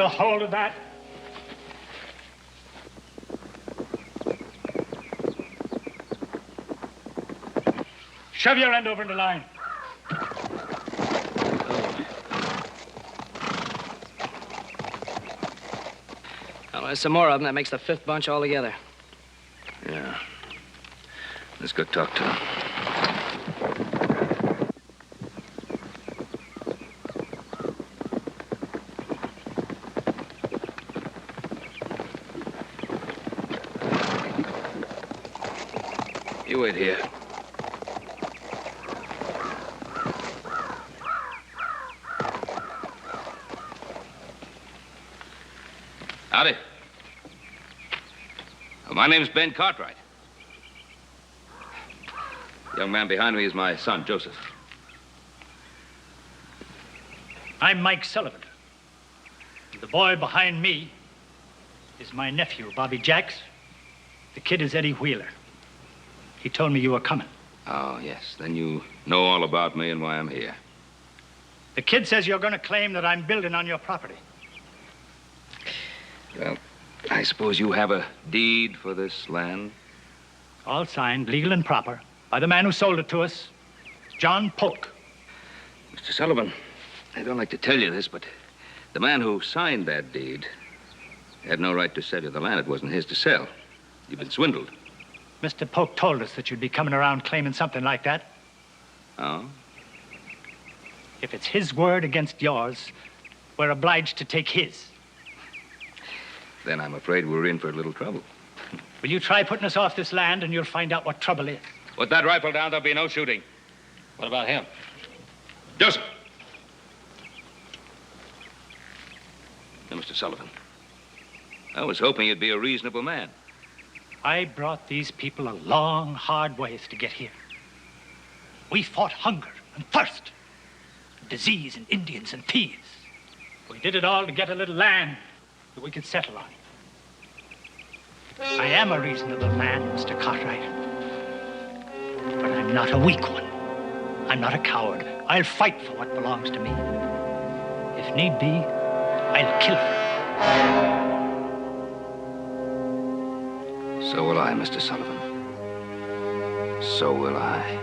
a hold of that? Shove your end over in the line. Well, there's some more of them. That makes the 5th bunch altogether. Yeah. Let's go talk to him. You wait here. Howdy. My name's Ben Cartwright. The young man behind me is my son, Joseph. I'm Mike Sullivan. The boy behind me is my nephew, Bobby Jacks. The kid is Eddie Wheeler. He told me you were coming. Oh, yes. Then you know all about me and why I'm here. The kid says you're going to claim that I'm building on your property. Well, I suppose you have a deed for this land? All signed, legal and proper, by the man who sold it to us, John Polk. Mr. Sullivan, I don't like to tell you this, but the man who signed that deed had no right to sell you the land. It wasn't his to sell. You've been swindled. Mr. Polk told us that you'd be coming around claiming something like that. Oh? If it's his word against yours, we're obliged to take his. Then I'm afraid we're in for a little trouble. Will you try putting us off this land and you'll find out what trouble is? Put that rifle down, there'll be no shooting. What about him? Joseph! Now, Mr. Sullivan, I was hoping you'd be a reasonable man. I brought these people a long, hard ways to get here. We fought hunger and thirst, disease and Indians and thieves. We did it all to get a little land that we could settle on. I am a reasonable man, Mr. Cartwright. But I'm not a weak one. I'm not a coward. I'll fight for what belongs to me. If need be, I'll kill for it. So will I, Mr. Sullivan. So will I.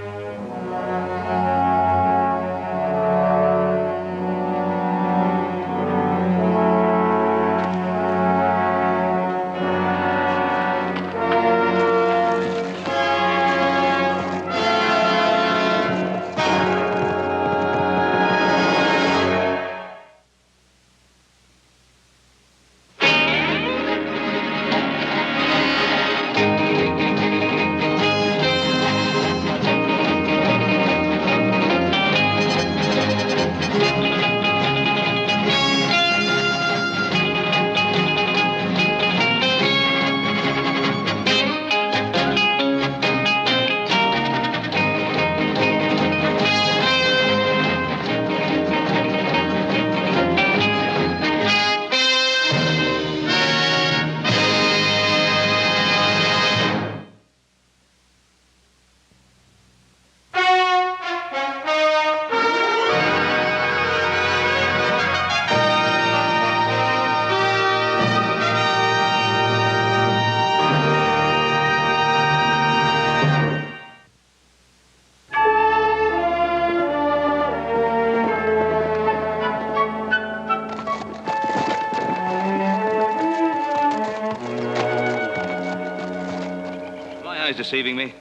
Deceiving me?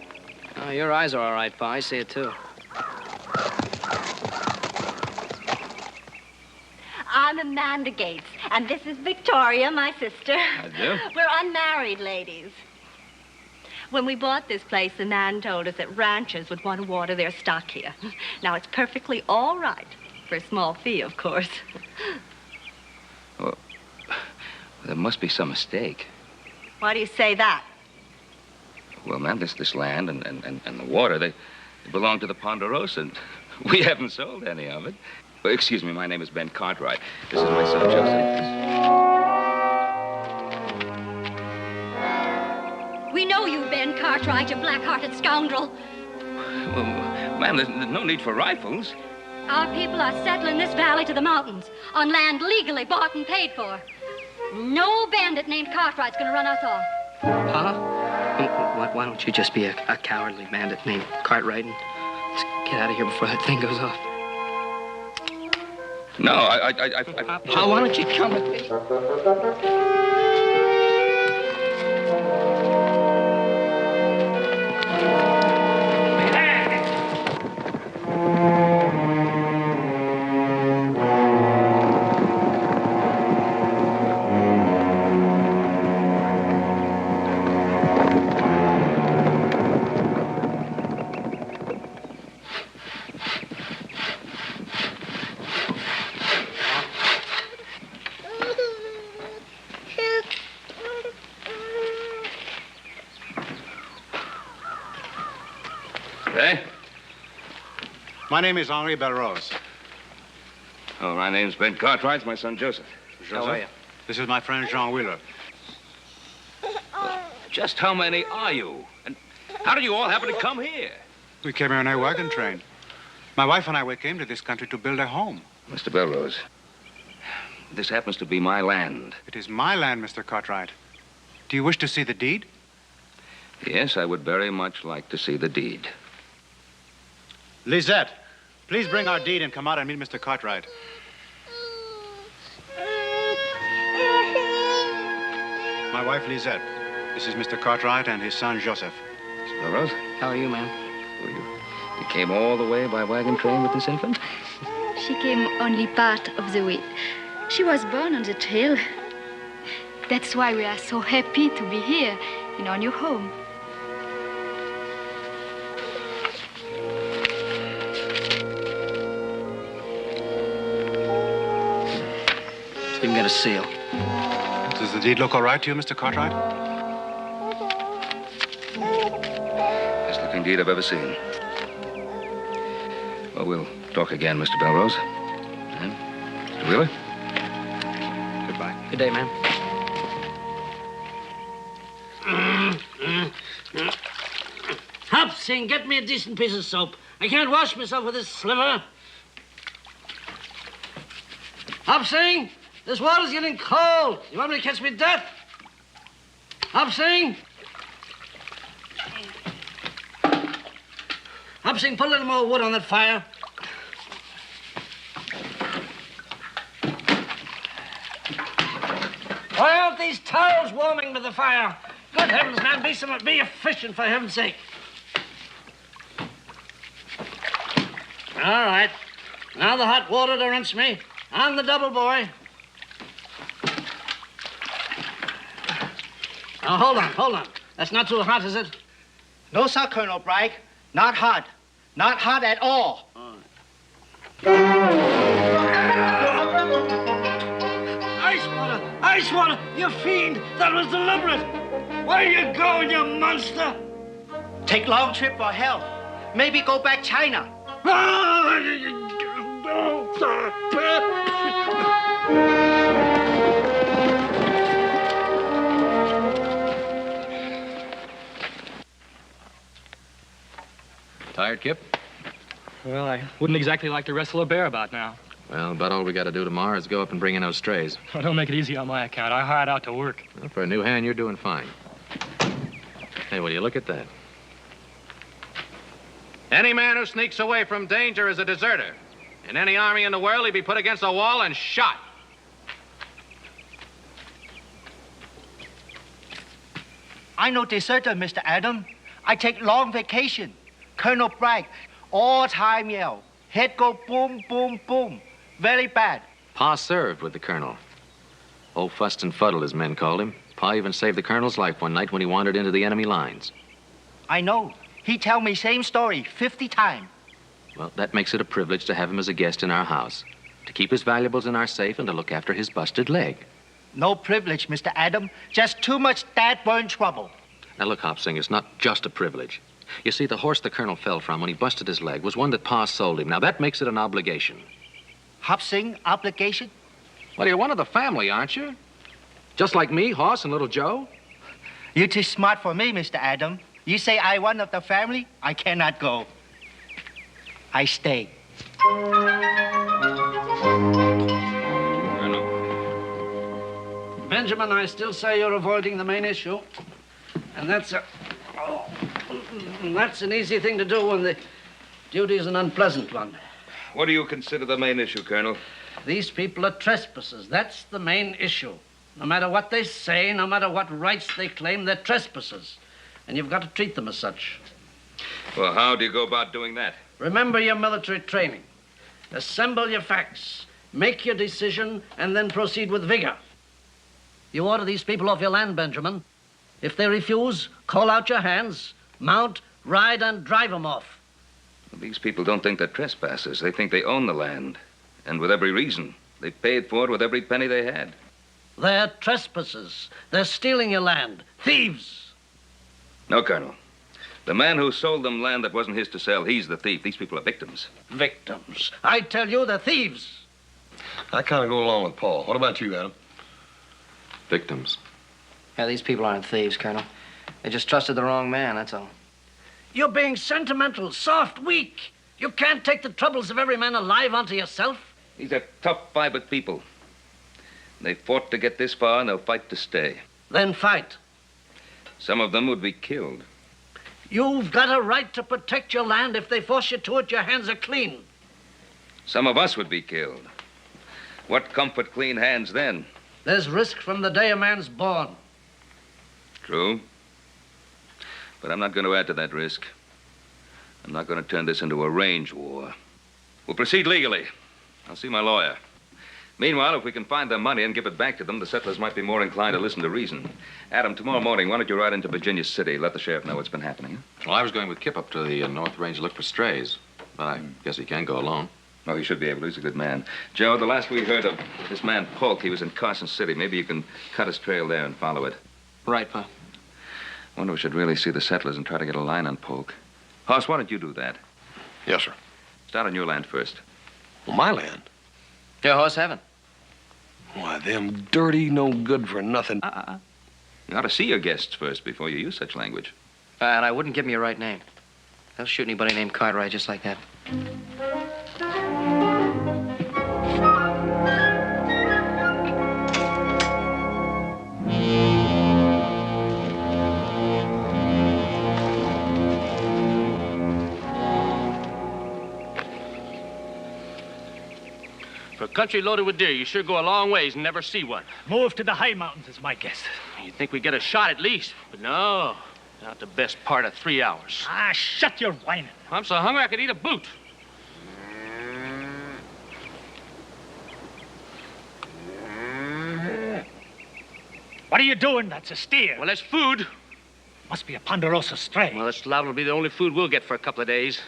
Oh, your eyes are all right, Pa. I see it, too. I'm Amanda Gates, and this is Victoria, my sister. I do. We're unmarried ladies. When we bought this place, the man told us that ranchers would want to water their stock here. Now, it's perfectly all right, for a small fee, of course. Well, there must be some mistake. Why do you say that? Well, ma'am, this land and the water, they belong to the Ponderosa, and we haven't sold any of it. Well, excuse me, my name is Ben Cartwright. This is my son, Joseph. We know you, Ben Cartwright, you black-hearted scoundrel. Well, ma'am, there's no need for rifles. Our people are settling this valley to the mountains on land legally bought and paid for. bandit named Cartwright's gonna run us off. Huh? Why don't you just be a cowardly bandit named Cartwright and let's get out of here before that thing goes off? No, Why don't you come with me? My name is Henri Belrose. Oh, my name's Ben Cartwright. It's my son, Joseph. Joseph? How are you? This is my friend, Jean Wheeler. Just how many are you? And how did you all happen to come here? We came here on a wagon train. My wife and I, we came to this country to build a home. Mr. Belrose, this happens to be my land. It is my land, Mr. Cartwright. Do you wish to see the deed? Yes, I would very much like to see the deed. Lisette, please bring our deed and come out and meet Mr. Cartwright. My wife, Lisette. This is Mr. Cartwright and his son, Joseph. Mr. Belrose? How are you, ma'am? Well, you came all the way by wagon train with this infant? She came only part of the way. She was born on the trail. That's why we are so happy to be here in our new home. Even got a seal. Does the deed look all right to you, Mr. Cartwright? Best looking deed I've ever seen. Well, we'll talk again, Mr. Belrose. And Mr. Wheeler? Goodbye. Good day, ma'am. Hopsing, get me a decent piece of soap. I can't wash myself with this sliver. Hopsing, this water's getting cold. You want me to catch me death? Hopsing? Hopsing, put a little more wood on that fire. Why aren't these towels warming with the fire? Good heavens, man, be efficient, for heaven's sake. All right. Now the hot water to rinse me. On the double, boy. Now, hold on. That's not too hot, is it? No, sir, Colonel Bragg. Not hot. Not hot at all. Ice water! You fiend! That was deliberate! Where you going, you monster? Take long trip for help. Maybe go back China. Tired, Kip? Well, I wouldn't exactly like to wrestle a bear about now. Well, about all we got to do tomorrow is go up and bring in those strays. Well, don't make it easy on my account. I hired out to work. Well, for a new hand, you're doing fine. Hey, will you look at that? Any man who sneaks away from danger is a deserter. In any army in the world, he'd be put against a wall and shot. I no deserter, Mr. Adam. I take long vacation. Colonel Bragg, all time yell. Head go boom, boom, boom. Very bad. Pa served with the colonel. Old Fussed and Fuddled, as men called him. Pa even saved the colonel's life one night when he wandered into the enemy lines. I know. He tell me same story 50 times. Well, that makes it a privilege to have him as a guest in our house. To keep his valuables in our safe and to look after his busted leg. No privilege, Mr. Adam. Just too much dad-burn trouble. Now, look, Hopsing, it's not just a privilege. You see, the horse the colonel fell from when he busted his leg was one that Pa sold him. Now, that makes it an obligation. Hopsing obligation? Well, you're one of the family, aren't you? Just like me, Hoss, and little Joe? You're too smart for me, Mr. Adam. You say I one of the family, I cannot go. I stay. Benjamin, I still say you're avoiding the main issue. And that's an easy thing to do when the duty is an unpleasant one. What do you consider the main issue, Colonel? These people are trespassers. That's the main issue. No matter what they say, no matter what rights they claim, they're trespassers. And you've got to treat them as such. Well, how do you go about doing that? Remember your military training. Assemble your facts, make your decision, and then proceed with vigor. You order these people off your land, Benjamin. If they refuse, call out your hands, mount, ride, and drive them off. Well, these people don't think they're trespassers. They think they own the land. And with every reason. They paid for it with every penny they had. They're trespassers. They're stealing your land. Thieves. No, Colonel. The man who sold them land that wasn't his to sell, he's the thief. These people are victims. Victims. I tell you, they're thieves. I kind of go along with Paul. What about you, Adam? Victims. Yeah, these people aren't thieves, Colonel. They just trusted the wrong man, that's all. You're being sentimental, soft, weak. You can't take the troubles of every man alive onto yourself. These are tough-fibered people. They fought to get this far, and they'll fight to stay. Then fight. Some of them would be killed. You've got a right to protect your land. If they force you to it, your hands are clean. Some of us would be killed. What comfort clean hands then? There's risk from the day a man's born. True. But I'm not going to add to that risk. I'm not going to turn this into a range war. We'll proceed legally. I'll see my lawyer. Meanwhile, if we can find their money and give it back to them, the settlers might be more inclined to listen to reason. Adam, tomorrow morning, why don't you ride into Virginia City? Let the sheriff know what's been happening. Well, I was going with Kip up to the North Range to look for strays. But I guess he can go alone. Oh, he should be able to. He's a good man. Joe, the last we heard of this man Polk, he was in Carson City. Maybe you can cut his trail there and follow it. Right, Pa. I wonder if we should really see the settlers and try to get a line on Polk. Hoss, why don't you do that? Yes, sir. Start on your land first. Well, my land? Yeah, horse heaven. Why, them dirty, no good for nothing. You ought to see your guests first before you use such language. And I wouldn't give me your right name. They'll shoot anybody named Cartwright just like that. For a country loaded with deer, you sure go a long ways and never see one. Move to the high mountains is my guess. You'd think we'd get a shot at least, but no. Not the best part of 3 hours. Ah, shut your whining. I'm so hungry I could eat a boot. What are you doing? That's a steer. Well, that's food. Must be a Ponderosa stray. Well, it's liable to be the only food we'll get for a couple of days.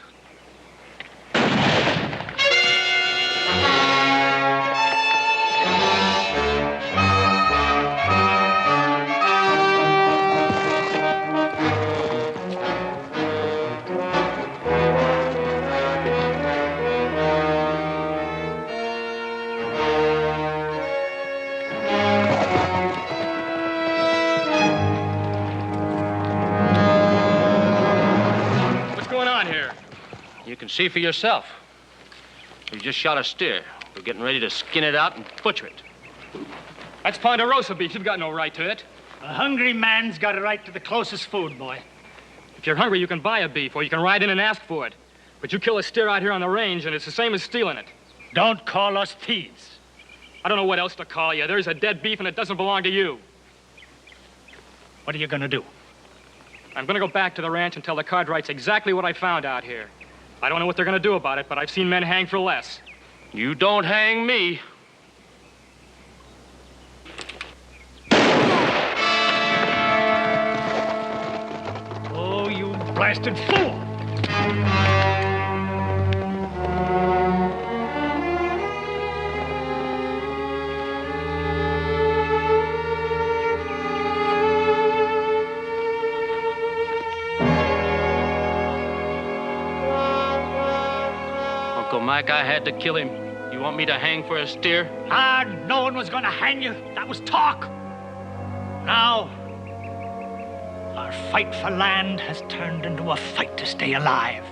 You can see for yourself. We just shot a steer. We're getting ready to skin it out and butcher it. That's Ponderosa beef. You've got no right to it. A hungry man's got a right to the closest food, boy. If you're hungry, you can buy a beef, or you can ride in and ask for it. But you kill a steer out here on the range, and it's the same as stealing it. Don't call us thieves. I don't know what else to call you. There's a dead beef, and it doesn't belong to you. What are you gonna do? I'm gonna go back to the ranch and tell the Cartwrights exactly what I found out here. I don't know what they're gonna do about it, but I've seen men hang for less. You don't hang me. Oh, you blasted fool! Uncle Mike, I had to kill him. You want me to hang for a steer? Ah, no one was gonna hang you. That was talk. Now, our fight for land has turned into a fight to stay alive.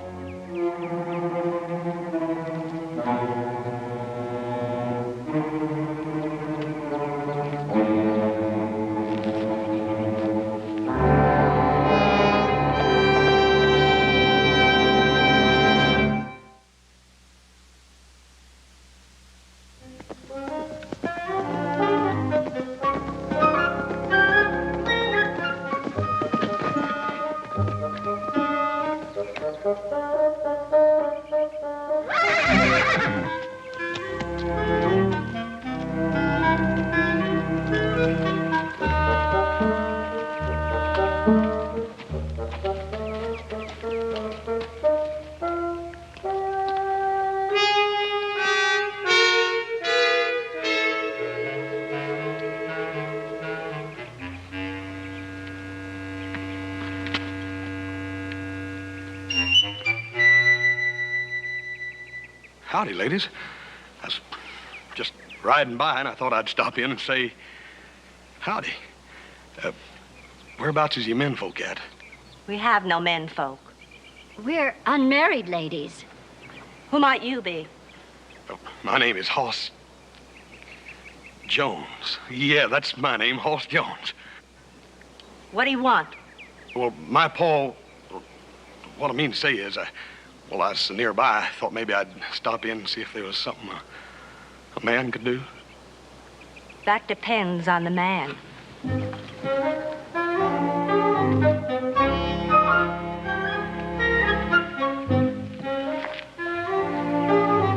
Howdy, ladies. I was just riding by, and I thought I'd stop in and say howdy. Whereabouts is your menfolk at? We have no menfolk. We're unmarried ladies. Who might you be? Oh, my name is Hoss Jones. Yeah, that's my name, Hoss Jones. What do you want? Well, my pa, what I mean to say is, I was so nearby, I thought maybe I'd stop in and see if there was something a man could do. That depends on the man.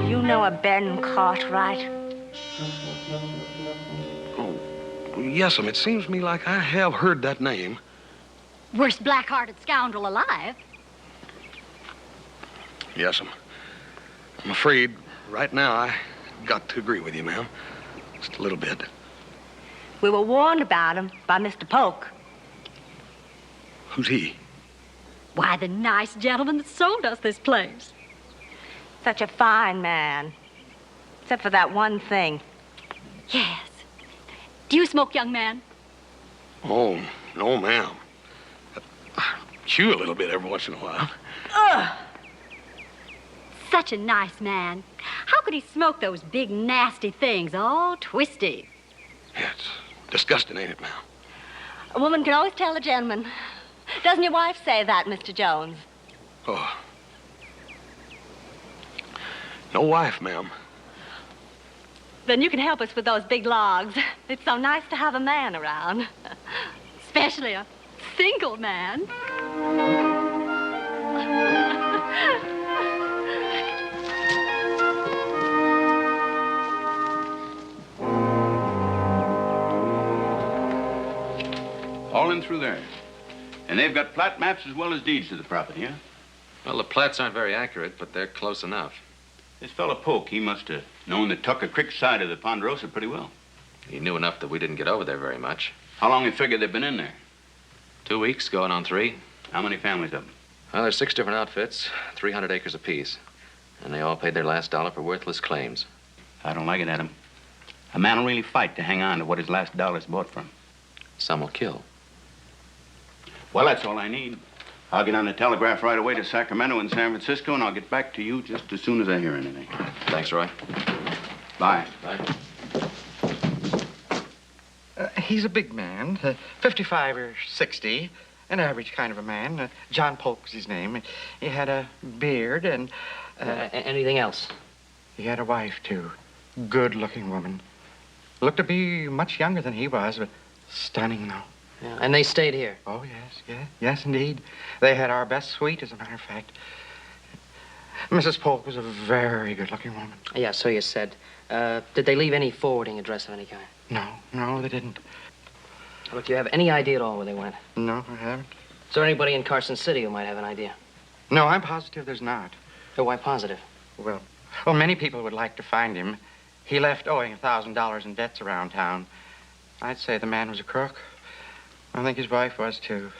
You know a Ben Cartwright? Oh, yes'm, it seems to me like I have heard that name. Worst black-hearted scoundrel alive. Yes'm. I'm afraid right now I got to agree with you, ma'am. Just a little bit. We were warned about him by Mr. Polk. Who's he? Why, the nice gentleman that sold us this place. Such a fine man. Except for that one thing. Yes. Do you smoke, young man? Oh, no, ma'am. Chew a little bit every once in a while. Ugh! Such a nice man. How could he smoke those big, nasty things, all twisty? Yeah, it's disgusting, ain't it, ma'am? A woman can always tell a gentleman. Doesn't your wife say that, Mr. Jones? Oh. No wife, ma'am. Then you can help us with those big logs. It's so nice to have a man around. Especially a single man. All in through there. And they've got plat maps as well as deeds to the property, huh? Well, the plats aren't very accurate, but they're close enough. This fellow Polk, he must have known the Tucker Creek side of the Ponderosa pretty well. He knew enough that we didn't get over there very much. How long you figure they've been in there? 2 weeks, going on 3. How many families of them? Well, there's 6 different outfits, 300 acres apiece. And they all paid their last dollar for worthless claims. I don't like it, Adam. A man will really fight to hang on to what his last dollar's bought from. Some will kill. Well, that's all I need. I'll get on the telegraph right away to Sacramento and San Francisco, and I'll get back to you just as soon as I hear anything. Thanks, Roy. Bye. Bye. He's a big man, 55 or 60, an average kind of a man. John Polk was his name. He had a beard and... anything else? He had a wife, too. Good-looking woman. Looked to be much younger than he was, but stunning, though. Yeah, and they stayed here? Oh, yes, indeed. They had our best suite, as a matter of fact. Mrs. Polk was a very good-looking woman. Yeah, so you said. Did they leave any forwarding address of any kind? No, they didn't. Look, do you have any idea at all where they went? No, I haven't. Is there anybody in Carson City who might have an idea? No, I'm positive there's not. So why positive? Well, many people would like to find him. He left owing $1,000 in debts around town. I'd say the man was a crook. I think his wife was, too.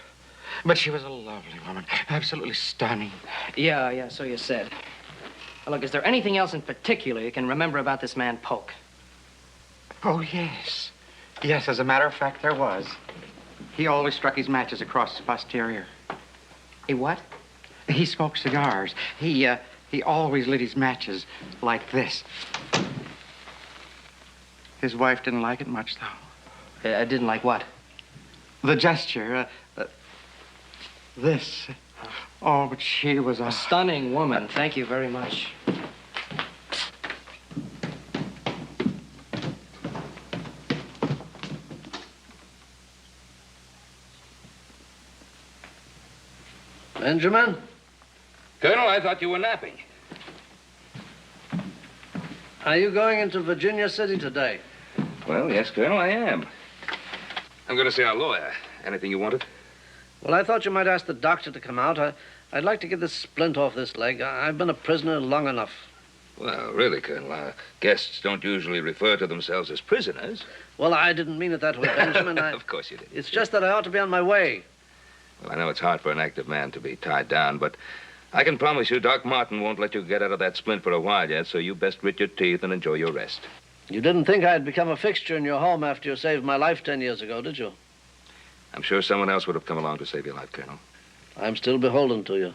But she was a lovely woman. Absolutely stunning. Yeah, so you said. Now, look, is there anything else in particular you can remember about this man Polk? Oh, yes. Yes, as a matter of fact, there was. He always struck his matches across his posterior. He what? He smoked cigars. He always lit his matches like this. His wife didn't like it much, though. Didn't like what? The gesture, this. Oh, but she was a stunning woman. Thank you very much. Benjamin? Colonel, I thought you were napping. Are you going into Virginia City today? Well, yes, Colonel, I am. I'm going to see our lawyer. Anything you wanted? Well, I thought you might ask the doctor to come out. I'd like to get this splint off this leg. I've been a prisoner long enough. Well, really, Colonel, our guests don't usually refer to themselves as prisoners. Well, I didn't mean it that way, Benjamin. Of course you did. It's just that I ought to be on my way. Well, I know it's hard for an active man to be tied down, but I can promise you Doc Martin won't let you get out of that splint for a while yet, so you best grit your teeth and enjoy your rest. You didn't think I'd become a fixture in your home after you saved my life 10 years ago, did you? I'm sure someone else would have come along to save your life, Colonel. I'm still beholden to you.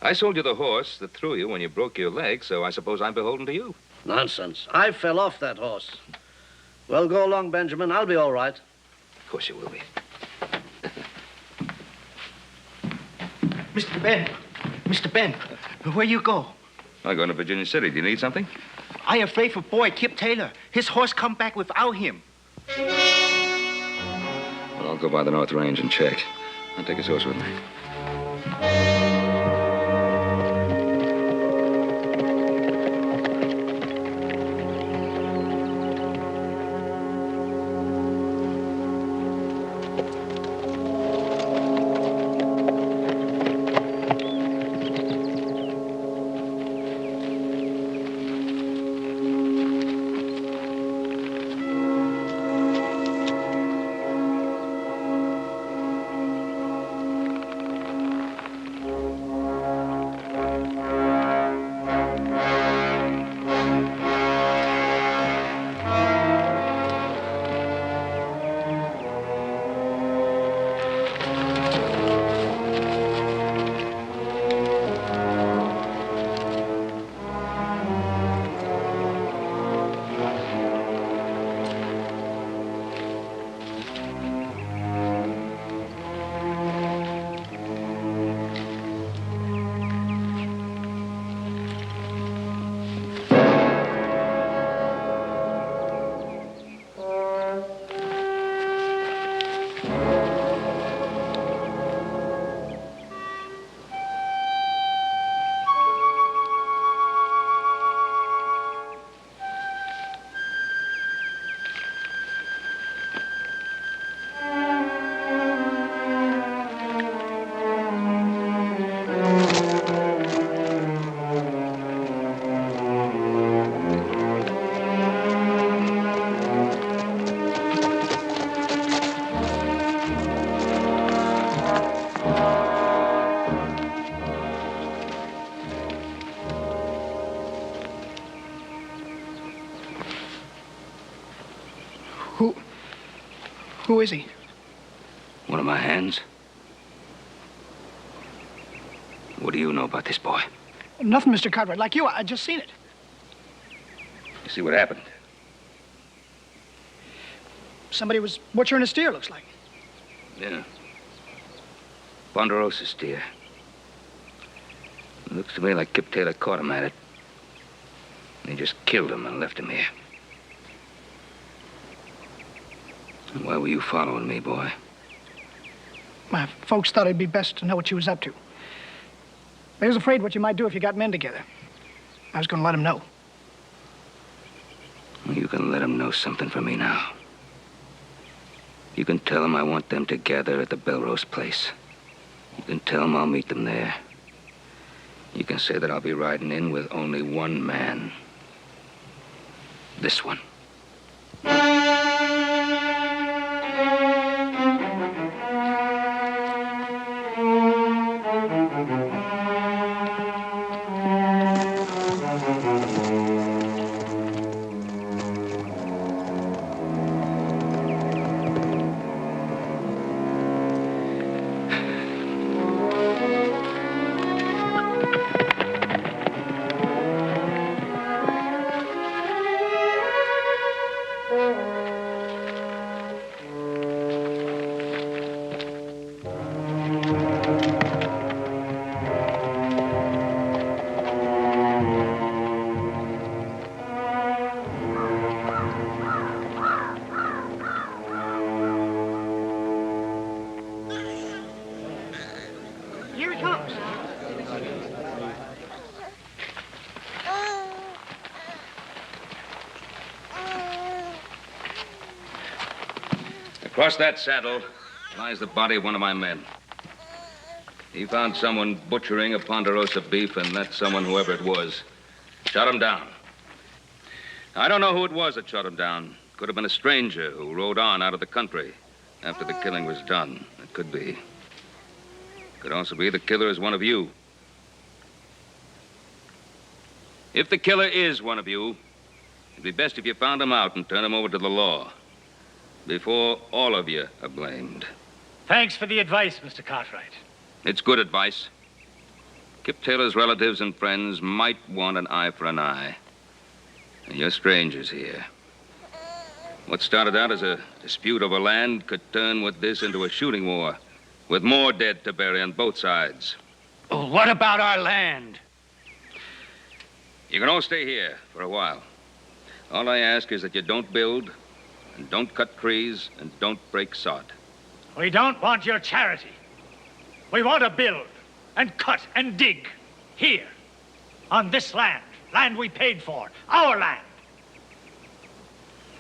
I sold you the horse that threw you when you broke your leg, so I suppose I'm beholden to you. Nonsense. I fell off that horse. Well, go along, Benjamin. I'll be all right. Of course you will be. Mr. Ben, where you go? I'm going to Virginia City. Do you need something? I afraid for boy Kip Taylor. His horse come back without him. Well, I'll go by the North Range and check. I'll take his horse with me. Who is he? One of my hands. What do you know about this boy? Nothing, Mr. Cartwright. Like you, I just seen it. You see what happened? Somebody was butchering a steer, looks like. Yeah. Ponderosa steer. It looks to me like Kip Taylor caught him at it. And he just killed him and left him here. And why were you following me, boy? My folks thought it'd be best to know what you was up to. They was afraid what you might do if you got men together. I was going to let them know. Well, you can let them know something for me now. You can tell them I want them together at the Belrose place. You can tell them I'll meet them there. You can say that I'll be riding in with only one man. This one. Here he comes. Across that saddle lies the body of one of my men. He found someone butchering a Ponderosa beef, and that someone, whoever it was, shot him down. I don't know who it was that shot him down. Could have been a stranger who rode on out of the country after the killing was done. It could be. Could also be the killer is one of you. If the killer is one of you, it'd be best if you found him out and turned him over to the law before all of you are blamed. Thanks for the advice, Mr. Cartwright. It's good advice. Kip Taylor's relatives and friends might want an eye for an eye. And you're strangers here. What started out as a dispute over land could turn with this into a shooting war, with more dead to bury on both sides. Oh, what about our land? You can all stay here for a while. All I ask is that you don't build, and don't cut trees, and don't break sod. We don't want your charity. We want to build and cut and dig here, on this land, land we paid for, our land.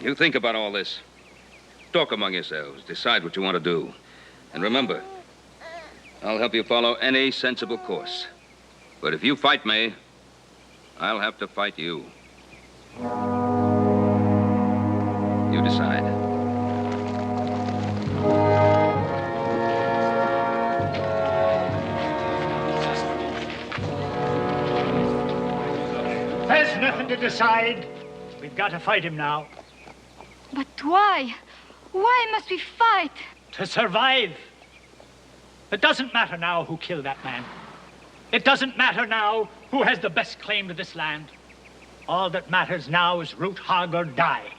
You think about all this. Talk among yourselves. Decide what you want to do. And remember, I'll help you follow any sensible course. But if you fight me, I'll have to fight you. You decide. There's nothing to decide. We've got to fight him now. But why? Why must we fight? To survive. It doesn't matter now who killed that man. It doesn't matter now who has the best claim to this land. All that matters now is root hog or die.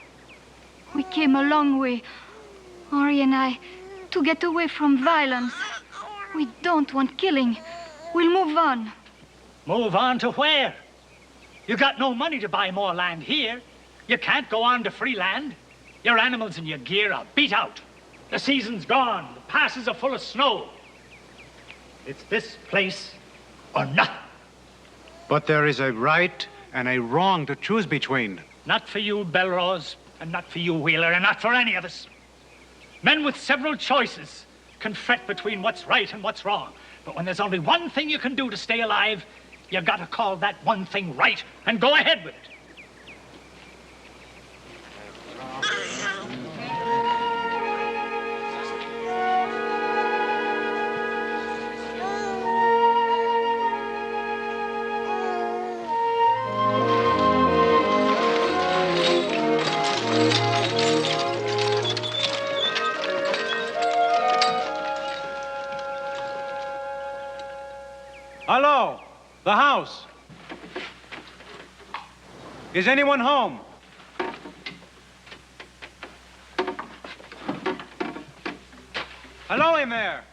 We came a long way, Henri and I, to get away from violence. We don't want killing. We'll move on. Move on to where? You got no money to buy more land here. You can't go on to free land. Your animals and your gear are beat out. The season's gone. The passes are full of snow. It's this place or nothing. But there is a right and a wrong to choose between. Not for you, Belrose, and not for you, Wheeler, and not for any of us. Men with several choices can fret between what's right and what's wrong. But when there's only one thing you can do to stay alive, you gotta call that one thing right and go ahead with it. Hello, the house. Is anyone home? Hello in there.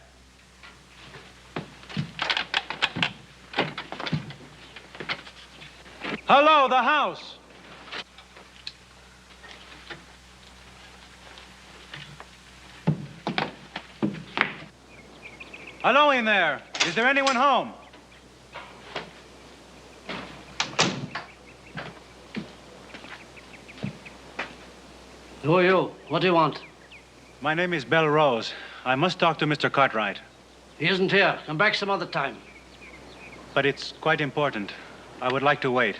Hello, the house. Hello in there. Is there anyone home? Who are you? What do you want? My name is Belrose. I must talk to Mr. Cartwright. He isn't here. Come back some other time. But it's quite important. I would like to wait.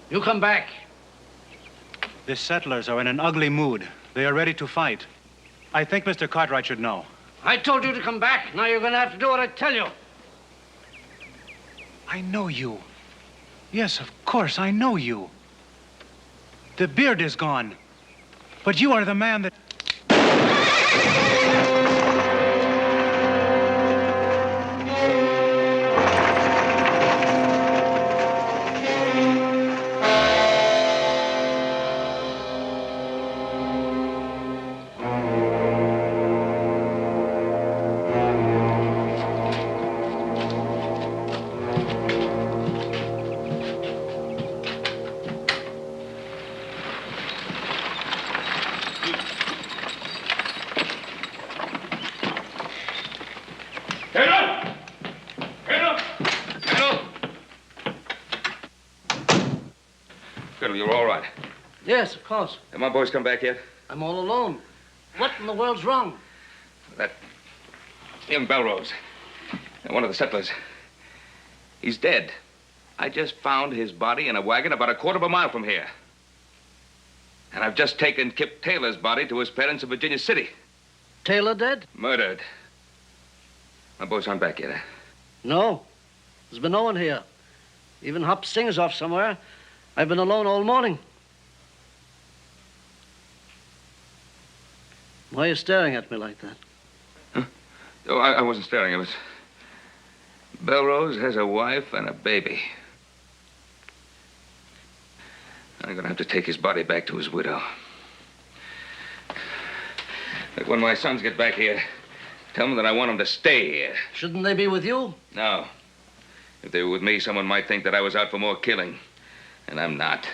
You come back. The settlers are in an ugly mood. They are ready to fight. I think Mr. Cartwright should know. I told you to come back. Now you're going to have to do what I tell you. I know you. Yes, of course, I know you. The beard is gone. But you are the man that... You're all right. Yes, of course. Have my boys come back yet? I'm all alone. What in the world's wrong? That young Belrose, one of the settlers, he's dead. I just found his body in a wagon about a quarter of a mile from here. And I've just taken Kip Taylor's body to his parents in Virginia City. Taylor dead? Murdered. My boys aren't back yet, huh? No. There's been no one here. Even Hop Singer's off somewhere. I've been alone all morning. Why are you staring at me like that? Huh? Oh, I wasn't staring. It was... Belrose has a wife and a baby. I'm gonna have to take his body back to his widow. Look, when my sons get back here, tell them that I want them to stay here. Shouldn't they be with you? No. If they were with me, someone might think that I was out for more killing. And I'm not.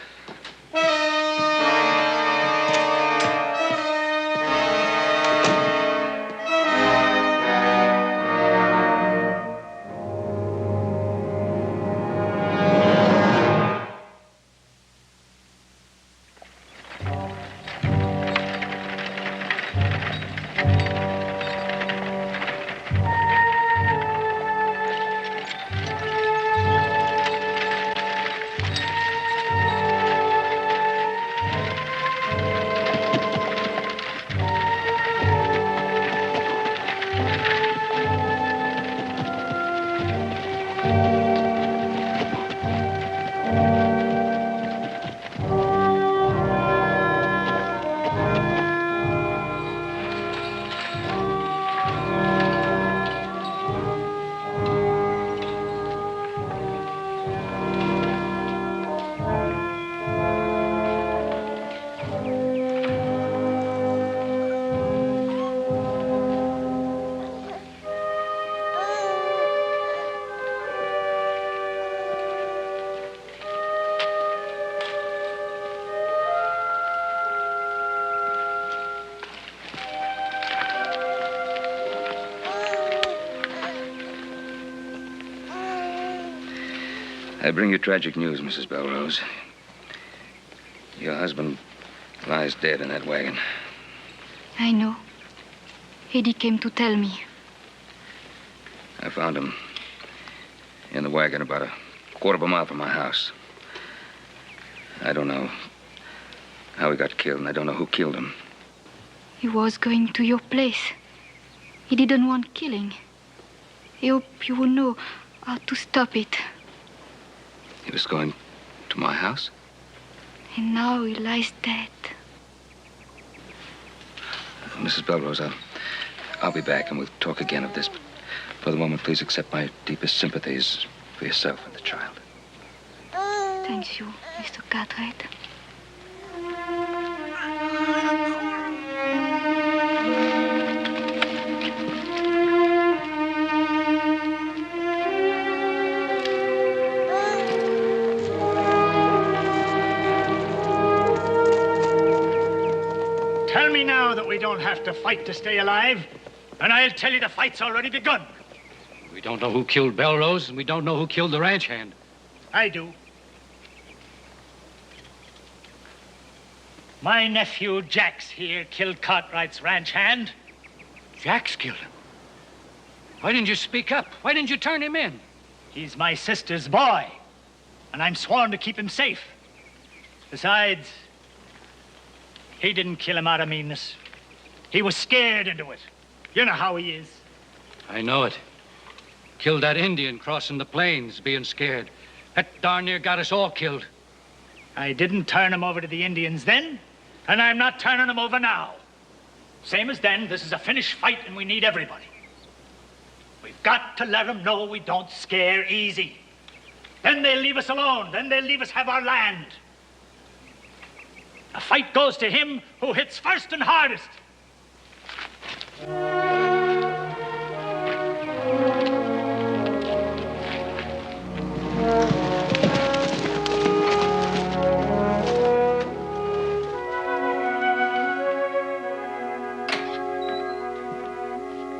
I bring you tragic news, Mrs. Belrose. Your husband lies dead in that wagon. I know. Eddie came to tell me. I found him in the wagon about a quarter of a mile from my house. I don't know how he got killed, and I don't know who killed him. He was going to your place. He didn't want killing. He hoped you would know how to stop it. He was going to my house? And now he lies dead. Mrs. Belrose, I'll be back and we'll talk again of this. But for the moment, please accept my deepest sympathies for yourself and the child. Thank you, Mr. Cartwright. Tell me now that we don't have to fight to stay alive, and I'll tell you the fight's already begun. We don't know who killed Belrose, and we don't know who killed the ranch hand. I do. My nephew, Jax, here, killed Cartwright's ranch hand. Jax killed him? Why didn't you speak up? Why didn't you turn him in? He's my sister's boy, and I'm sworn to keep him safe. Besides, he didn't kill him out of meanness. He was scared into it. You know how he is. I know it. Killed that Indian crossing the plains, being scared. That darn near got us all killed. I didn't turn him over to the Indians then, and I'm not turning him over now. Same as then, this is a finished fight, and we need everybody. We've got to let them know we don't scare easy. Then they'll leave us alone. Then they'll leave us have our land. The fight goes to him who hits first and hardest.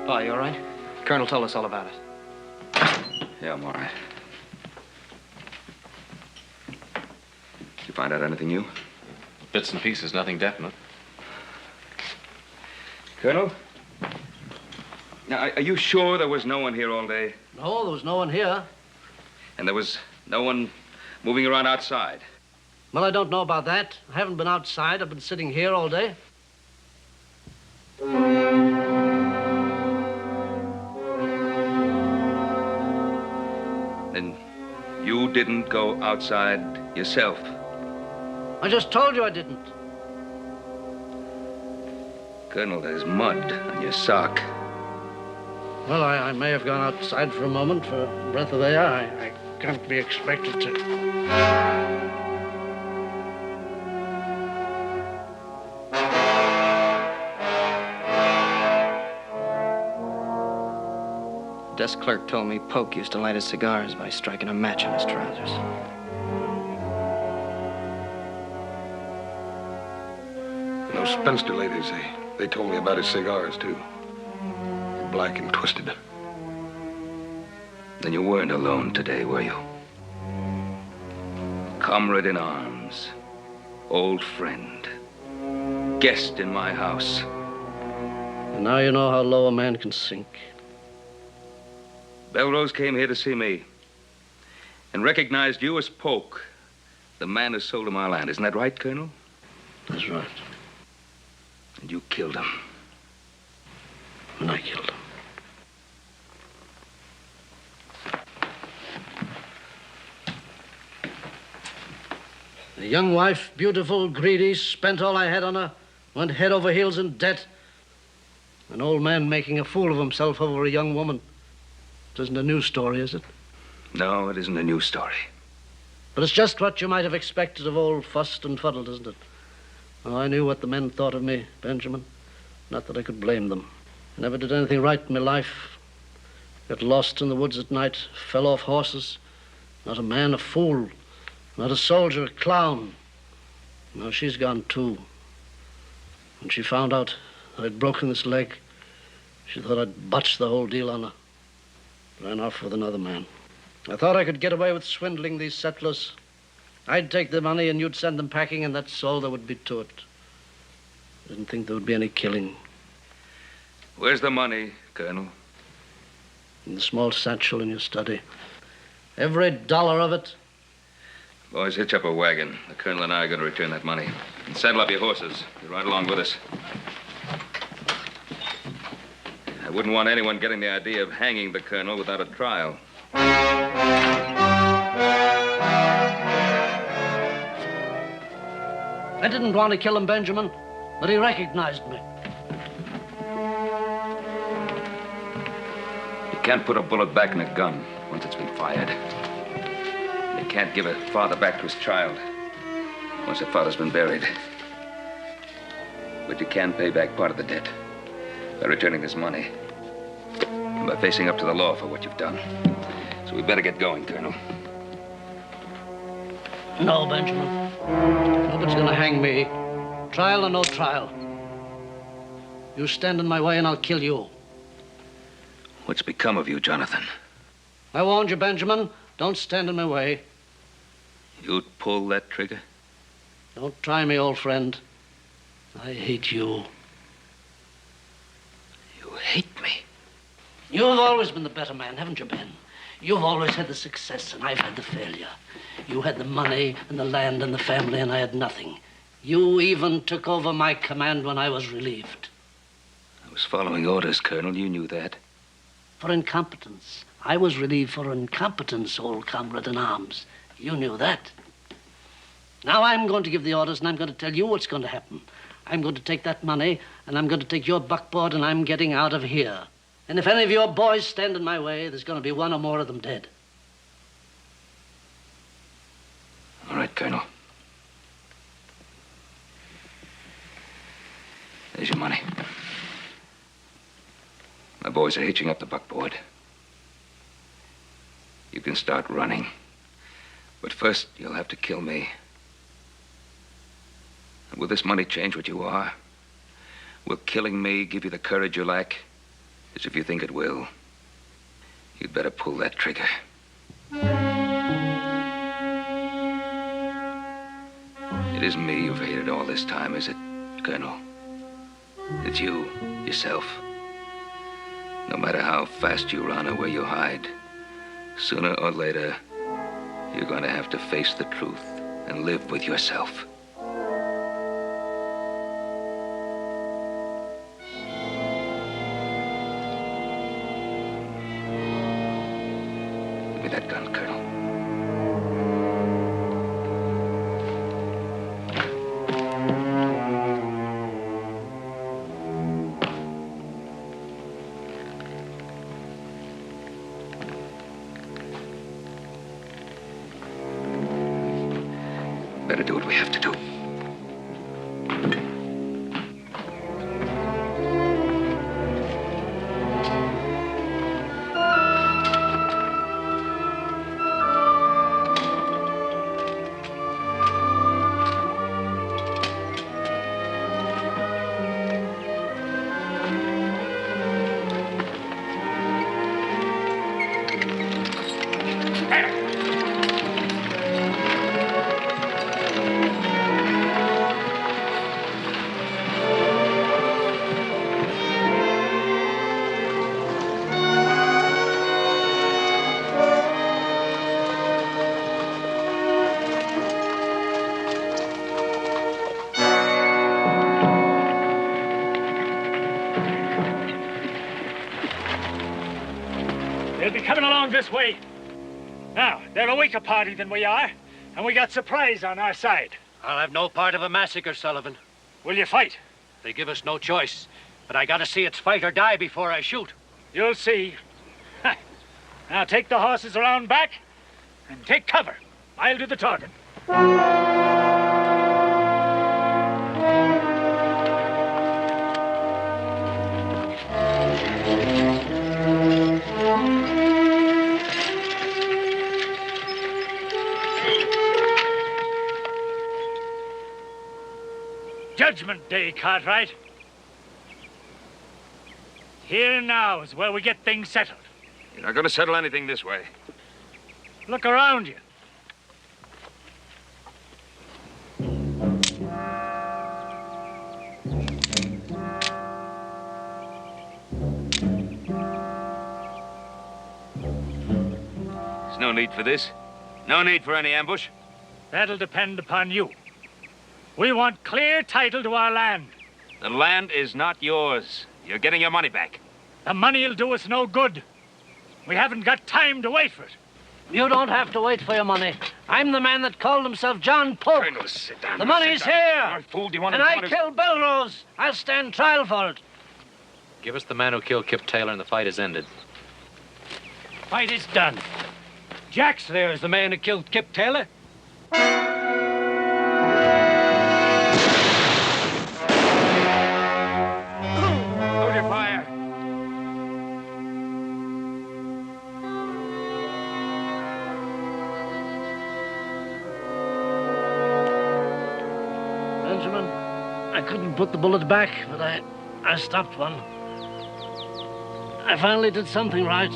Pa, you all right? Colonel told us all about it. Yeah, I'm all right. Did you find out anything new? Bits and pieces, nothing definite. Colonel? Now, are you sure there was no one here all day? No, there was no one here. And there was no one moving around outside? Well, I don't know about that. I haven't been outside. I've been sitting here all day. Then you didn't go outside yourself I just told you I didn't. Colonel, there's mud on your sock. Well, I may have gone outside for a moment for a breath of air. I can't be expected to. The desk clerk told me Polk used to light his cigars by striking a match on his trousers. Those spinster ladies, they told me about his cigars, too. Black and twisted. Then you weren't alone today, were you? Comrade in arms, old friend, guest in my house. And now you know how low a man can sink. Belrose came here to see me and recognized you as Polk, the man who sold him our land. Isn't that right, Colonel? That's right. And you killed him. And I killed him. A young wife, beautiful, greedy, spent all I had on her, went head over heels in debt. An old man making a fool of himself over a young woman. It isn't a new story, is it? No, it isn't a new story. But it's just what you might have expected of old Fussed and Fuddled, isn't it? Oh, I knew what the men thought of me, Benjamin. Not that I could blame them. I never did anything right in my life. Got lost in the woods at night, fell off horses. Not a man, a fool. Not a soldier, a clown. Now she's gone too. When she found out that I'd broken this leg, she thought I'd botched the whole deal on her. Ran off with another man. I thought I could get away with swindling these settlers. I'd take the money and you'd send them packing, and that's all there would be to it. I didn't think there would be any killing. Where's the money, Colonel? In the small satchel in your study. Every dollar of it. Boys, hitch up a wagon. The Colonel and I are going to return that money. And saddle up your horses. You ride along with us. I wouldn't want anyone getting the idea of hanging the Colonel without a trial. I didn't want to kill him, Benjamin, but he recognized me. You can't put a bullet back in a gun once it's been fired. You can't give a father back to his child once the father's been buried. But you can pay back part of the debt by returning this money and by facing up to the law for what you've done. So we better get going, Colonel. No, Benjamin. Nobody's gonna hang me. Trial or no trial. You stand in my way and I'll kill you. What's become of you, Jonathan? I warned you, Benjamin. Don't stand in my way. You'd pull that trigger? Don't try me, old friend. I hate you. You hate me? You've always been the better man, haven't you, Ben? You've always had the success, and I've had the failure. You had the money and the land and the family, and I had nothing. You even took over my command when I was relieved. I was following orders, Colonel. You knew that. For incompetence. I was relieved for incompetence, old comrade in arms. You knew that. Now I'm going to give the orders, and I'm going to tell you what's going to happen. I'm going to take that money, and I'm going to take your buckboard, and I'm getting out of here. And if any of your boys stand in my way, there's going to be one or more of them dead. All right, Colonel. There's your money. My boys are hitching up the buckboard. You can start running. But first, you'll have to kill me. And will this money change what you are? Will killing me give you the courage you lack? As if you think it will. You'd better pull that trigger. It isn't me you've hated all this time, is it, Colonel? It's you, yourself. No matter how fast you run or where you hide, sooner or later, you're going to have to face the truth and live with yourself. Give me that gun, Colonel. Better do what we have to do. They'll be coming along this way. Now, they're a weaker party than we are, and we got surprise on our side. I'll have no part of a massacre, Sullivan. Will you fight? They give us no choice, but I gotta see it's fight or die before I shoot. You'll see. Now take the horses around back and take cover. I'll do the talking. Judgment Day, Cartwright. Here and now is where we get things settled. You're not going to settle anything this way. Look around you. There's no need for this. No need for any ambush. That'll depend upon you. We want clear title to our land. The land is not yours. You're getting your money back. The money'll do us no good. We haven't got time to wait for it. You don't have to wait for your money. I'm the man that called himself John Polk. Colonel, sit down. The money's here. You fool, do you want and I killed Belrose. I'll stand trial for it. Give us the man who killed Kip Taylor and the fight is ended. Fight is done. Jack's there is the man who killed Kip Taylor. Hold your fire. Benjamin, I couldn't put the bullet back, but I stopped one. I finally did something right.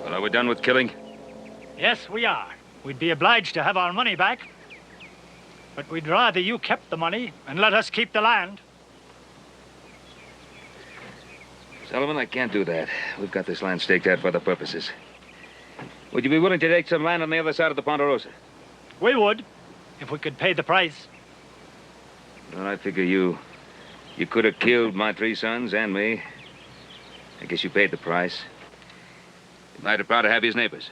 Are we done with killing? Yes, we are. We'd be obliged to have our money back. But we'd rather you kept the money and let us keep the land. Sullivan, I can't do that. We've got this land staked out for other purposes. Would you be willing to take some land on the other side of the Ponderosa? We would, if we could pay the price. Well, I figure you could have killed my 3 sons and me. I guess you paid the price. You might have proud to have his neighbors.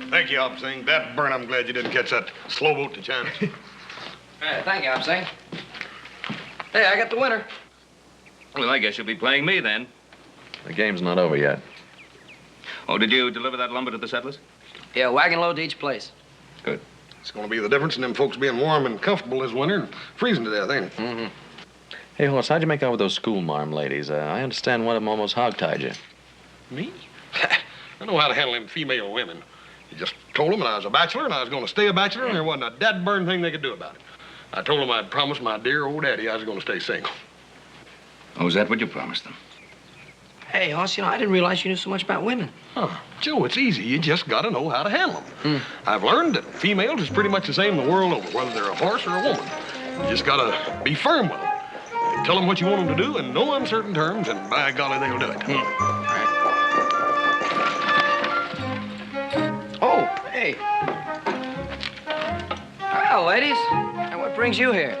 Thank you, Op Singh. That burn, I'm glad you didn't catch that slow boat to China. Thank you, Op Singh. Hey, I got the winner. Well, I guess you'll be playing me then. The game's not over yet. Oh, did you deliver that lumber to the settlers? Yeah, wagon load to each place. Good. It's going to be the difference in them folks being warm and comfortable this winter and freezing to death, ain't it? Mm-hmm. Hey, Horse, how'd you make out with those school marm ladies? I understand one of them almost hogtied you. Me? I know how to handle them female women. You just told them that I was a bachelor and I was going to stay a bachelor and there wasn't a dead-burn thing they could do about it. I told them I'd promised my dear old daddy I was going to stay single. Oh, is that what you promised them? Hey, Hoss, I didn't realize you knew so much about women. Huh. Joe, it's easy. You just got to know how to handle them. I've learned that females is pretty much the same the world over, whether they're a horse or a woman. You just got to be firm with them. Tell them what you want them to do in no uncertain terms, and by golly, they'll do it. Right. Oh, hey. Well, ladies, and what brings you here?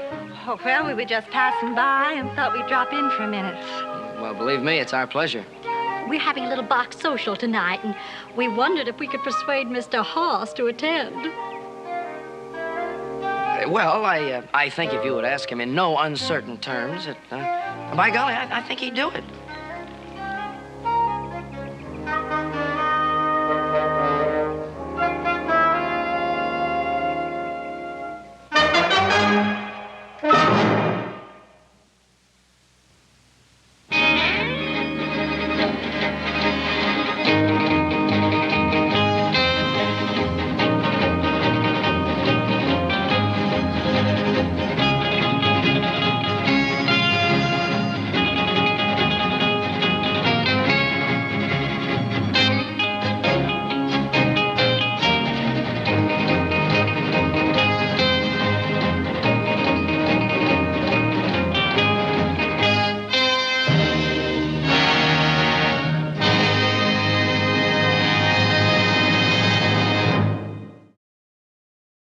Oh, well, we were just passing by and thought we'd drop in for a minute. Well, believe me, it's our pleasure. We're having a little box social tonight, and we wondered if we could persuade Mr. Hoss to attend. Well, I think if you would ask him in no uncertain terms, by golly, I think he'd do it.